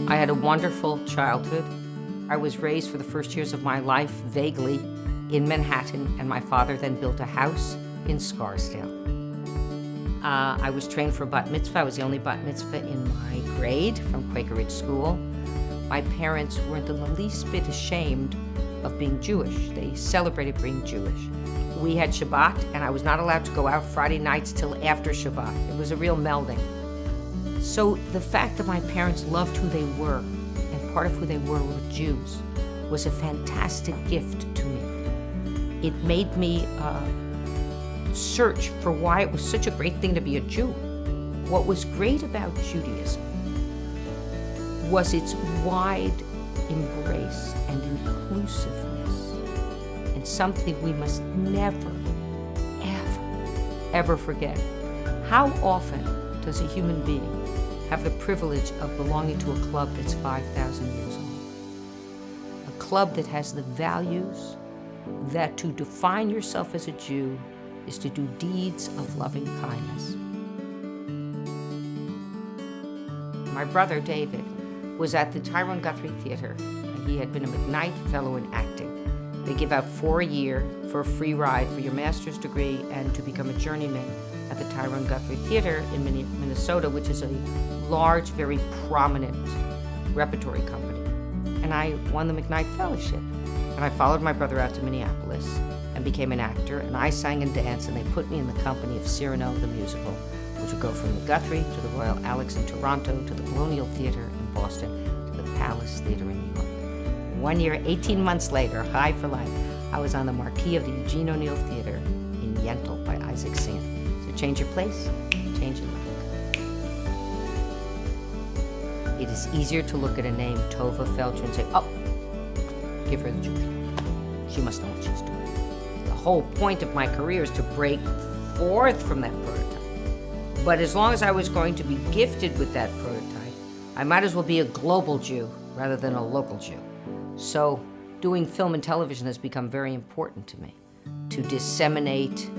I had a wonderful childhood. I was raised for the first years of my life vaguely in Manhattan, and my father then built a house in Scarsdale. I was trained for a bat mitzvah. I was the only bat mitzvah in my grade from Quaker Ridge School. My parents weren't in the least bit ashamed of being Jewish. They celebrated being Jewish. We had Shabbat, and I was not allowed to go out Friday nights till after Shabbat. It was a real melding. So the fact that my parents loved who they were, and part of who they were Jews, was a fantastic gift to me. It made me search for why it was such a great thing to be a Jew. What was great about Judaism was its wide embrace and inclusiveness, and something we must never, ever forget. How often does a human being have the privilege of belonging to a club that's 5,000 years old? A club that has the values that to define yourself as a Jew is to do deeds of loving kindness. My brother, David, was at the Tyrone Guthrie Theater. He had been a McKnight Fellow in acting. They give out 4 a year for a free ride for your master's degree and to become a journeyman at the Tyrone Guthrie Theater in Minnesota, which is a large, very prominent repertory company. And I won the McKnight Fellowship. And I followed my brother out to Minneapolis and became an actor, and I sang and danced, and they put me in the company of Cyrano the musical, which would go from the Guthrie to the Royal Alex in Toronto to the Colonial Theater in Boston to the Palace Theater in New York. 1 year, 18 months later, high for life, I was on the marquee of the Eugene O'Neill Theater in Yentl by Isaac Sand. So change your place, change your life. It is easier to look at a name, Tova Feldshuh, and say, oh, give her the Jewish one. She must know what she's doing. The whole point of my career is to break forth from that prototype. But as long as I was going to be gifted with that prototype, I might as well be a global Jew rather than a local Jew. So doing film and television has become very important to me, to disseminate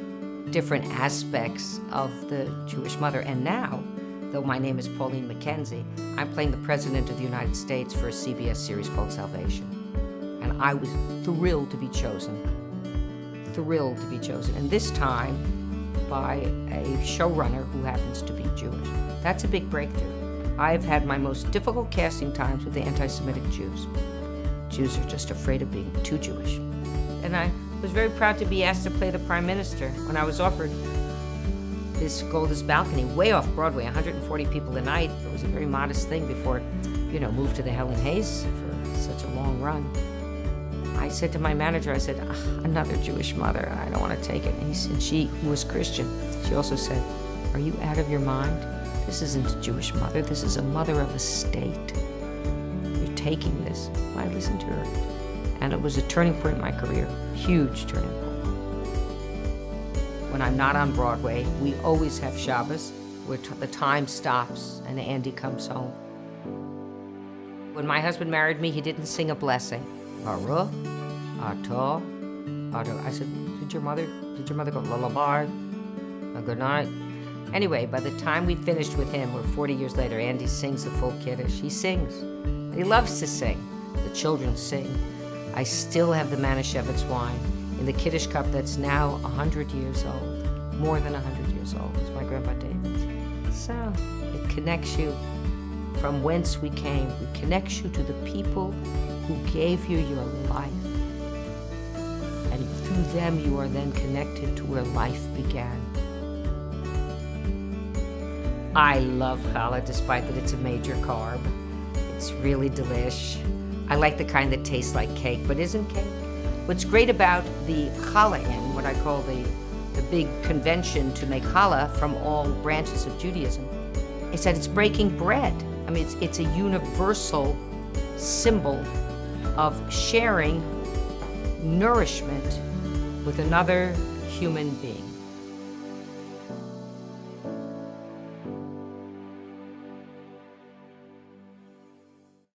different aspects of the Jewish mother. And now, though my name is Pauline McKenzie, I'm playing the President of the United States for a CBS series called Salvation. And I was thrilled to be chosen. Thrilled to be chosen. And this time by a showrunner who happens to be Jewish. That's a big breakthrough. I've had my most difficult casting times with the anti-Semitic Jews. Jews are just afraid of being too Jewish. And I was very proud to be asked to play the Prime Minister when I was offered this Golders balcony way off Broadway, 140 people a night. It was a very modest thing before it, moved to the Helen Hayes for such a long run. I said to my manager, I said, another Jewish mother, I don't want to take it. And she, who was Christian, she also said, are you out of your mind? This isn't a Jewish mother, this is a mother of a state. You're taking this. I listened to her. And it was a turning point in my career, huge turning point. When I'm not on Broadway, we always have Shabbos, where the time stops and Andy comes home. When my husband married me, he didn't sing a blessing. Baruch, Atah, Atah. I said, did your mother go lullaby? A good night? Anyway, by the time we finished with him, we're 40 years later, Andy sings the full Kiddush. He sings. And he loves to sing. The children sing. I still have the Manischewitz wine in the Kiddush cup that's now 100 years old. More than 100 years old. It's my grandpa David's. So it connects you from whence we came. It connects you to the people who gave you your life. And through them, you are then connected to where life began. I love challah, despite that it's a major carb. It's really delish. I like the kind that tastes like cake, but isn't cake. What's great about the challah in, what I call the big convention to make challah from all branches of Judaism, is that it's breaking bread. I mean, it's a universal symbol of sharing nourishment with another human being.